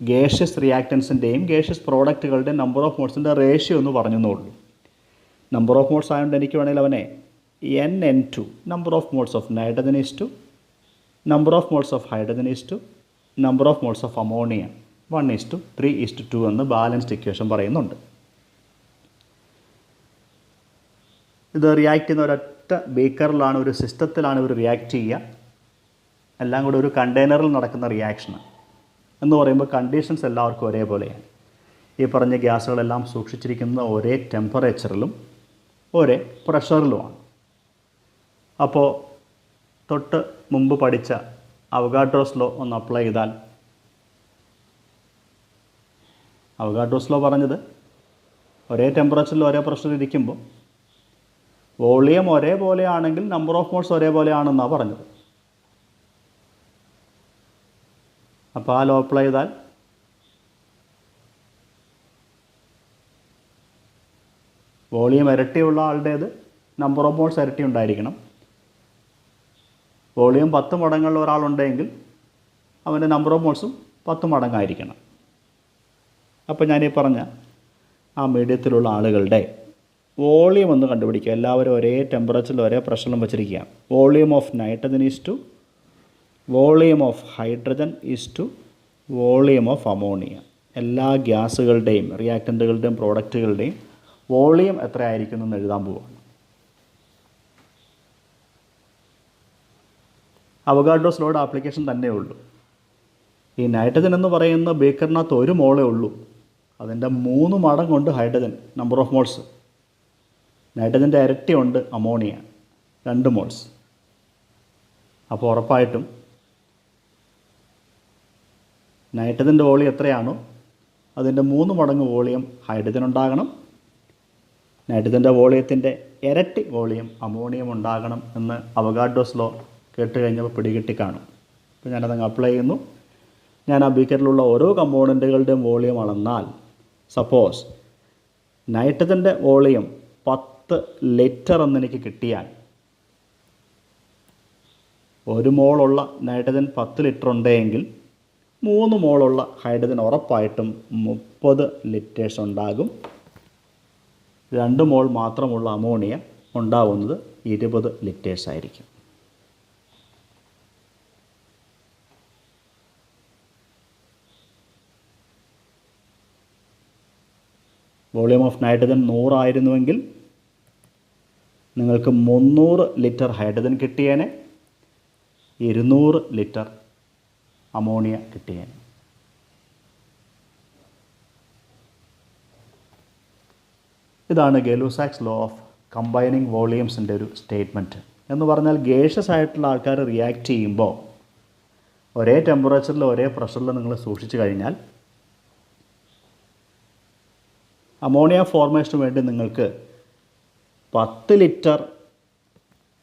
ഗേഷ്യസ് റിയാക്റ്റൻസിൻ്റെയും ഗേഷ്യസ് പ്രോഡക്റ്റുകളുടെയും നമ്പർ ഓഫ് മോൾസിൻ്റെ റേഷ്യോ എന്ന് പറഞ്ഞെന്നേ ഉള്ളൂ. നമ്പർ ഓഫ് മോൾസ് ആയതുകൊണ്ട് എനിക്ക് വേണമെങ്കിൽ അവനെ NN2 number of moles of nitrogen is to number of moles of hydrogen is to number of moles of ammonia 1:3:2 എന്ന് ബാലൻസ്ഡ് ഇക്വേഷൻ പറയുന്നുണ്ട്. ഇത് റിയാക്ട് ചെയ്യുന്ന ഒരൊറ്റ ബീക്കറിലാണ്, ഒരു സിസ്റ്റത്തിലാണ് ഇവർ റിയാക്ട് ചെയ്യുക. എല്ലാം കൂടെ ഒരു കണ്ടെയ്നറിൽ നടക്കുന്ന റിയാക്ഷൻ എന്ന് പറയുമ്പോൾ കണ്ടീഷൻസ് എല്ലാവർക്കും ഒരേപോലെയാണ്. ഈ പറഞ്ഞ ഗ്യാസുകളെല്ലാം സൂക്ഷിച്ചിരിക്കുന്നത് ഒരേ ടെമ്പറേച്ചറിലും ഒരേ പ്രഷറിലുമാണ്. അപ്പോൾ തൊട്ട് മുമ്പ് പഠിച്ച അവഗാഡ്രോസ് ലോ ഒന്ന് അപ്ലൈ ചെയ്താൽ, അവഗാഡ്രോസ് ലോ പറഞ്ഞത് ഒരേ ടെമ്പറേച്ചറിൽ ഒരേ പ്രഷറിൽ ഇരിക്കുമ്പോൾ വോളിയം ഒരേപോലെയാണെങ്കിൽ നമ്പർ ഓഫ് മോൾസ് ഒരേപോലെയാണെന്നാണ് പറഞ്ഞത്. അപ്പോൾ ആ ലോ അപ്ലൈ ചെയ്താൽ വോളിയം ഇരട്ടിയുള്ള ആളുടേത് നമ്പർ ഓഫ് മോൾസ് ഇരട്ടി ഉണ്ടായിരിക്കണം. വോളിയം 10 മടങ്ങുള്ള ഒരാളുണ്ടെങ്കിൽ അവൻ്റെ നമ്പർ ഓഫ് മോൾസും 10 മടങ്ങായിരിക്കണം. അപ്പോൾ ഞാനീ പറഞ്ഞ ആ മീഡിയത്തിലുള്ള ആളുകളുടെ വോളിയം ഒന്ന് കണ്ടുപിടിക്കുക. എല്ലാവരും ഒരേ ടെമ്പറേച്ചറിൽ ഒരേ പ്രഷറിലും വെച്ചിരിക്കുക. Volume of nitrogen is to volume of hydrogen is to volume of ammonia. എല്ലാ ഗ്യാസുകളുടെയും റിയാക്റ്റൻറ്റുകളുടെയും പ്രോഡക്റ്റുകളുടെയും വോളിയം എത്രയായിരിക്കും എന്ന് എഴുതാൻ പോവുകയാണ്. അവഗാഡ്രോസ് ലോയുടെ ആപ്ലിക്കേഷൻ തന്നെ ഉള്ളൂ. ഈ നൈട്രജൻ എന്ന് പറയുന്ന ബീക്കറിനകത്ത് 1 മോളേ ഉള്ളൂ. അതിൻ്റെ 3 മടങ്ങുണ്ട് ഹൈഡ്രജൻ നമ്പർ ഓഫ് മോൾസ്. നൈട്രജൻ്റെ ഇരട്ടിയുണ്ട് അമോണിയ 2 മോൾസ്. അപ്പോൾ ഉറപ്പായിട്ടും നൈട്രജൻ്റെ വോളിയം എത്രയാണോ അതിൻ്റെ 3 മടങ്ങ് വോളിയം ഹൈഡ്രജൻ ഉണ്ടാകണം. നൈട്രജൻ്റെ വോളിയത്തിൻ്റെ ഇരട്ടി വോളിയം അമോണിയം ഉണ്ടാകണം എന്ന് അവഗാഡ്രോസ് ലോ കേട്ട് കഴിഞ്ഞപ്പോൾ പിടികിട്ടി കാണും. അപ്പോൾ ഞാനതങ്ങ് അപ്ലൈ ചെയ്യുന്നു. ഞാൻ ആ ബീക്കറിലുള്ള ഓരോ കമ്പോണൻറ്റുകളുടെയും വോളിയം അളന്നാൽ, സപ്പോസ് നൈട്രജൻ്റെ വോളിയം 10 ലിറ്റർ എന്നെനിക്ക് കിട്ടിയാൽ 1 മോളുള്ള നൈട്രജൻ 10 ലിറ്റർ ഉണ്ടെങ്കിൽ 3 മോളുള്ള ഹൈഡ്രജൻ ഉറപ്പായിട്ടും 30 ലിറ്റേഴ്സ് ഉണ്ടാകും. 2 മോൾ മാത്രമുള്ള അമോണിയ ഉണ്ടാവുന്നത് 20 ലിറ്റേഴ്സ് ആയിരിക്കും. വോളിയം ഓഫ് നൈട്രജൻ 100 ആയിരുന്നുവെങ്കിൽ നിങ്ങൾക്ക് 300 ലിറ്റർ ഹൈഡ്രജൻ കിട്ടിയേനെ, 200 ലിറ്റർ അമോണിയ കിട്ടിയേനെ. ഇതാണ് ഗെ-ലൂസാക്സ് ലോ ഓഫ് കമ്പൈനിങ് വോളിയംസിൻ്റെ ഒരു സ്റ്റേറ്റ്മെൻറ്റ്. എന്ന് പറഞ്ഞാൽ ഗേഷ്യസ് ആയിട്ടുള്ള ആൾക്കാർ റിയാക്ട് ചെയ്യുമ്പോൾ ഒരേ ടെമ്പറേച്ചറിൽ ഒരേ പ്രഷറിൽ നിങ്ങൾ സൂക്ഷിച്ചു കഴിഞ്ഞാൽ അമോണിയ ഫോർമേഷന് വേണ്ടി നിങ്ങൾക്ക് 10 ലിറ്റർ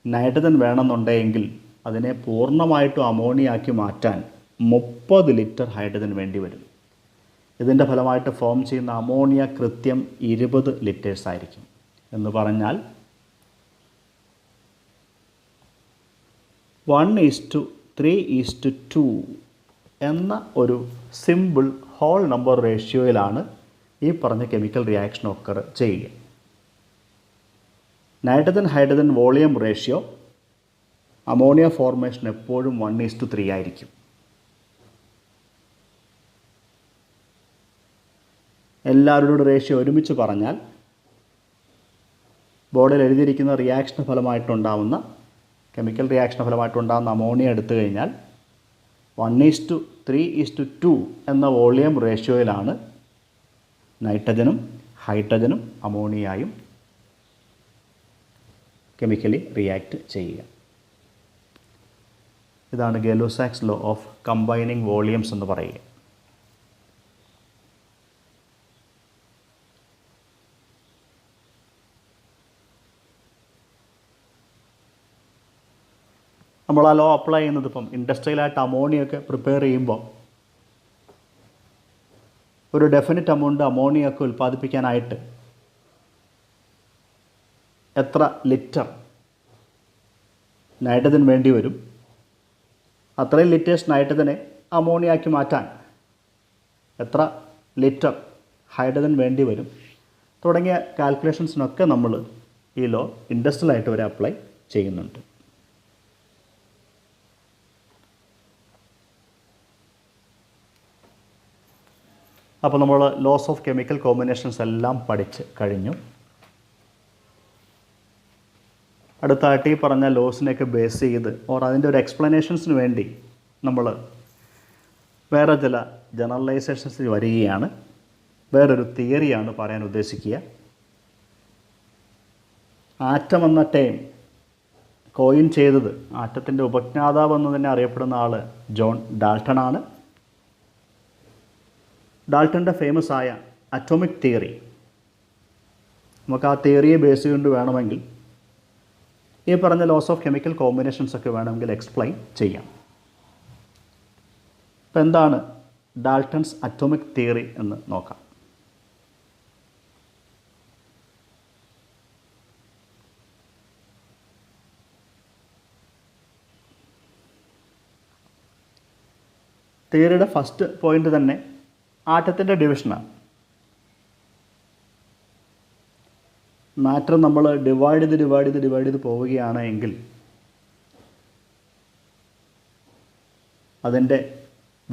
നൈട്രജൻ വേണമെന്നുണ്ടെങ്കിൽ അതിനെ പൂർണ്ണമായിട്ടും അമോണിയാക്കി മാറ്റാൻ 30 ലിറ്റർ ഹൈഡ്രജൻ വേണ്ടി വരും. ഇതിൻ്റെ ഫലമായിട്ട് ഫോം ചെയ്യുന്ന അമോണിയ കൃത്യം 20 ലിറ്റേഴ്സ് ആയിരിക്കും. എന്ന് പറഞ്ഞാൽ 1:3:2 എന്ന ഒരു സിമ്പിൾ ഹോൾ നമ്പർ റേഷ്യോയിലാണ് ഈ പറഞ്ഞ കെമിക്കൽ റിയാക്ഷൻ ഒക്കർ ചെയ്യുക. Nitrogen hydrogen volume ratio ammonia formation എപ്പോഴും 1:3 ആയിരിക്കും. എല്ലാവരുടെ റേഷ്യോ ഒരുമിച്ച് പറഞ്ഞാൽ ബോർഡിൽ എഴുതിയിരിക്കുന്ന റിയാക്ഷൻ ഫലമായിട്ടുണ്ടാവുന്ന കെമിക്കൽ റിയാക്ഷൻ ഫലമായിട്ടുണ്ടാകുന്ന അമോണിയ എടുത്തു കഴിഞ്ഞാൽ 1:3:2 എന്ന വോളിയം റേഷ്യോയിലാണ് നൈട്രജനും ഹൈഡ്രജനും അമോണിയയും കെമിക്കലി റിയാക്ട് ചെയ്യുക. ഇതാണ് ഗെ-ലൂസാക്സ് ലോ ഓഫ് കമ്പൈനിങ് വോളിയംസ് എന്ന് പറയുക. നമ്മൾ ആ ലോ അപ്ലൈ ചെയ്യുന്നത് ഇപ്പം ഇൻഡസ്ട്രിയലായിട്ട് അമോണിയൊക്കെ പ്രിപ്പയർ ചെയ്യുമ്പോൾ ഒരു ഡെഫിനിറ്റ് എമൗണ്ട് അമോണിയൊക്കെ ഉൽപ്പാദിപ്പിക്കാനായിട്ട് എത്ര ലിറ്റർ നൈട്രജൻ വേണ്ടി വരും, അത്രയും ലിറ്റേഴ്സ് നൈട്രജനെ അമോണിയാക്കി മാറ്റാൻ എത്ര ലിറ്റർ ഹൈഡ്രജൻ വേണ്ടി വരും തുടങ്ങിയ കാൽക്കുലേഷൻസിനൊക്കെ നമ്മൾ ഈ ലോ ഇൻഡസ്ട്രിയലായിട്ട് വരെ അപ്ലൈ ചെയ്യുന്നുണ്ട്. അപ്പോൾ നമ്മൾ ലോസ് ഓഫ് കെമിക്കൽ കോമ്പിനേഷൻസ് എല്ലാം പഠിച്ച് കഴിഞ്ഞു. അടുത്തായിട്ട് ഈ പറഞ്ഞ ലോസിനെയൊക്കെ ബേസ് ചെയ്ത് അതിൻ്റെ ഒരു എക്സ്പ്ലനേഷൻസിന് വേണ്ടി നമ്മൾ വേറെ ചില ജനറലൈസേഷൻസ് വരികയാണ്. വേറൊരു തിയറിയാണ് പറയാൻ ഉദ്ദേശിക്കുക. ആറ്റം എന്ന ടേം കോയിൻ ചെയ്തത്, ആറ്റത്തിൻ്റെ ഉപജ്ഞാതാവ് എന്ന് തന്നെ അറിയപ്പെടുന്ന ആൾ ജോൺ ഡാൾട്ടൺ ആണ്. ഡാൾട്ടൻ്റെ ഫേമസ് ആയ അറ്റോമിക് തിയറി, നമുക്ക് ആ തിയറിയെ ബേസ് ചെയ്തുകൊണ്ട് വേണമെങ്കിൽ ഈ പറഞ്ഞ ലോസ് ഓഫ് കെമിക്കൽ കോമ്പിനേഷൻസ് ഒക്കെ വേണമെങ്കിൽ എക്സ്പ്ലെയിൻ ചെയ്യാം. അപ്പോൾ എന്താണ് ഡാൾട്ടൺസ് അറ്റോമിക് തിയറി എന്ന് നോക്കാം. തിയറിയുടെ ഫസ്റ്റ് പോയിന്റ് തന്നെ ആറ്റത്തിൻ്റെ ഡിവിഷനാണ്. മാറ്റർ നമ്മൾ ഡിവൈഡ് ചെയ്ത് പോവുകയാണ് എങ്കിൽ അതിൻ്റെ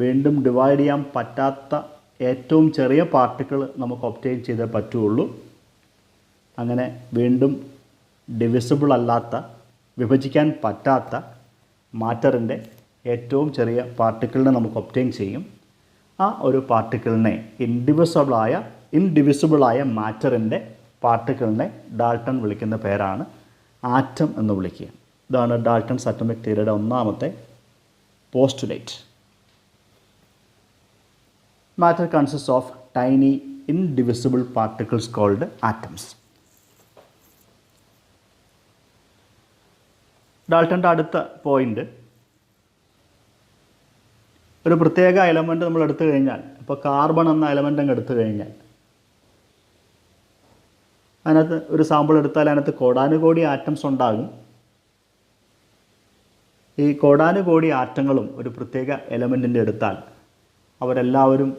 വീണ്ടും ഡിവൈഡ് ചെയ്യാൻ പറ്റാത്ത ഏറ്റവും ചെറിയ പാർട്ടിക്കിൾ നമുക്ക് ഒബ്റ്റെയിൻ ചെയ്തേ പറ്റുള്ളൂ. അങ്ങനെ വീണ്ടും ഡിവിസിബിൾ അല്ലാത്ത, വിഭജിക്കാൻ പറ്റാത്ത മാറ്ററിൻ്റെ ഏറ്റവും ചെറിയ പാർട്ടിക്കിളിനെ നമുക്ക് ഒബ്റ്റെയിൻ ചെയ്യും. ആ ഒരു പാർട്ടിക്കിളിനെ ഇൻഡിവിസിബിളായ മാറ്ററിൻ്റെ പാർട്ടിക്കിളിനെ ഡാൾട്ടൺ വിളിക്കുന്ന പേരാണ് ആറ്റം എന്ന് വിളിക്കുക. ഇതാണ് ഡാൾട്ടൺസ് അറ്റോമിക് തിയറിയുടെ ഒന്നാമത്തെ postulate. Matter consist of tiny indivisible particles called atoms. ഡാൾട്ടൻ്റെ അടുത്ത പോയിന്റ്, ഒരു പ്രത്യേക എലമെൻ്റ് നമ്മൾ എടുത്തു കഴിഞ്ഞാൽ, ഇപ്പോൾ കാർബൺ എന്ന എലമെൻ്റ് അങ്ങ് എടുത്തു കഴിഞ്ഞാൽ അതിനകത്ത് ഒരു സാമ്പിൾ എടുത്താൽ അതിനകത്ത് കോടാനുകോടി ആറ്റംസ് ഉണ്ടാകും. ഈ കോടാനുകോടി ആറ്റങ്ങളും ഒരു പ്രത്യേക എലമെൻറ്റിൻ്റെ എടുത്താൽ അവരെല്ലാവരും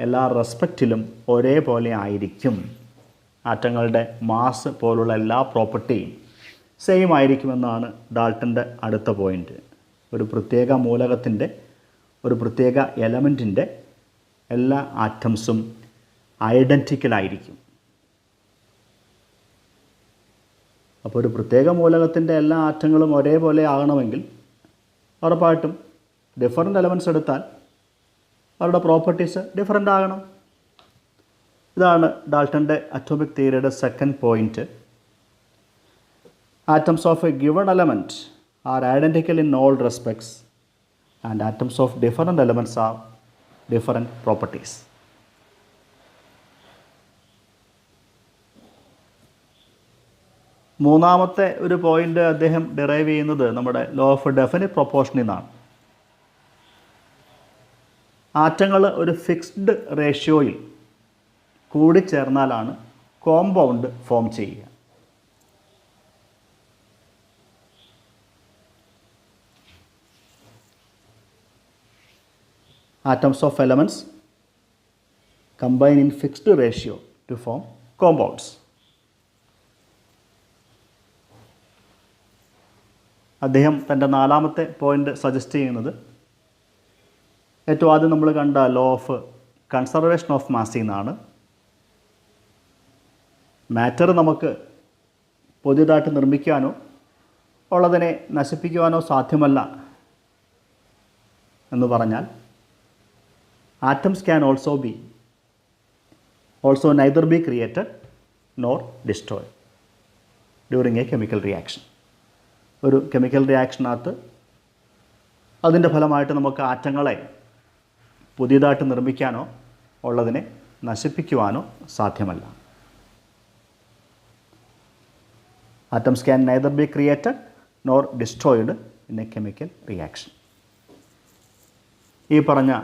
എല്ലാ റെസ്പെക്റ്റിലും ഒരേപോലെ ആയിരിക്കും. ആറ്റങ്ങളുടെ മാസ് പോലുള്ള എല്ലാ പ്രോപ്പർട്ടിയും സെയിം ആയിരിക്കുമെന്നാണ് ഡാൾട്ടൻ്റെ അടുത്ത പോയിൻ്റ്. ഒരു പ്രത്യേക മൂലകത്തിൻ്റെ, ഒരു പ്രത്യേക എലമെൻറ്റിൻ്റെ എല്ലാ ആറ്റംസും ഐഡൻറ്റിക്കലായിരിക്കും. അപ്പോൾ ഒരു പ്രത്യേക മൂലകത്തിൻ്റെ എല്ലാ ആറ്റങ്ങളും ഒരേപോലെ ആകണമെങ്കിൽ ഉറപ്പായിട്ടും ഡിഫറൻറ്റ് എലമെൻറ്റ്സ് എടുത്താൽ അവരുടെ പ്രോപ്പർട്ടീസ് ഡിഫറൻ്റ് ആകണം. ഇതാണ് ഡാൾട്ടൻ്റെ അറ്റോമിക് തിയറിയുടെ second point. Atoms of a given element are identical in all respects and atoms of different elements are different properties. മൂന്നാമത്തെ ഒരു പോയിൻ്റ് അദ്ദേഹം ഡിറൈവ് ചെയ്യുന്നത് നമ്മുടെ ലോ ഓഫ് ഡെഫിനിറ്റ് പ്രൊപ്പോർഷനിൽ നിന്നാണ്. ആറ്റങ്ങൾ ഒരു ഫിക്സ്ഡ് റേഷ്യോയിൽ കൂടിച്ചേർന്നാലാണ് കോമ്പൗണ്ട് ഫോം ചെയ്യുക. Atoms of elements combine in fixed ratio to form compounds. അദ്ദേഹം തൻ്റെ നാലാമത്തെ പോയിൻ്റ് സജസ്റ്റ് ചെയ്യുന്നത് ഏറ്റവും ആദ്യം നമ്മൾ കണ്ട ലോ ഓഫ് കൺസർവേഷൻ ഓഫ് മാസിൽ നിന്നാണ്. മാറ്റർ നമുക്ക് പുതിയതായിട്ട് നിർമ്മിക്കാനോ ഉള്ളതിനെ നശിപ്പിക്കുവാനോ സാധ്യമല്ല എന്ന് പറഞ്ഞാൽ atoms can also neither be created nor destroyed during a chemical reaction. ഒരു കെമിക്കൽ റിയാക്ഷനകത്ത് അതിൻ്റെ ഫലമായിട്ട് നമുക്ക് ആറ്റങ്ങളെ പുതിയതായിട്ട് നിർമ്മിക്കാനോ ഉള്ളതിനെ നശിപ്പിക്കുവാനോ സാധ്യമല്ല. Atoms can neither be created nor destroyed in A chemical reaction. ഈ പറഞ്ഞ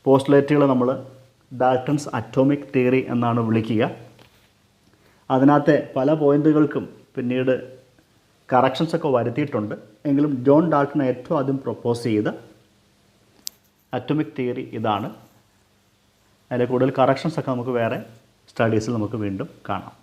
പോസ്റ്റുലേറ്റുകൾ നമ്മൾ ഡാൽട്ടൺസ് അറ്റോമിക് തിയറി എന്നാണ് വിളിക്കുക. അതിനകത്തെ പല പോയിന്റുകൾക്കും പിന്നീട് കറക്ഷൻസൊക്കെ വരുത്തിയിട്ടുണ്ട്. എങ്കിലും ജോൺ ഡാൾട്ടൺ ഏറ്റവും ആദ്യം പ്രൊപ്പോസ് ചെയ്ത അറ്റോമിക് തിയറി ഇതാണ്. അതിലെ കൂടുതൽ കറക്ഷൻസൊക്കെ നമുക്ക് വേറെ സ്റ്റഡീസിൽ നമുക്ക് വീണ്ടും കാണാം.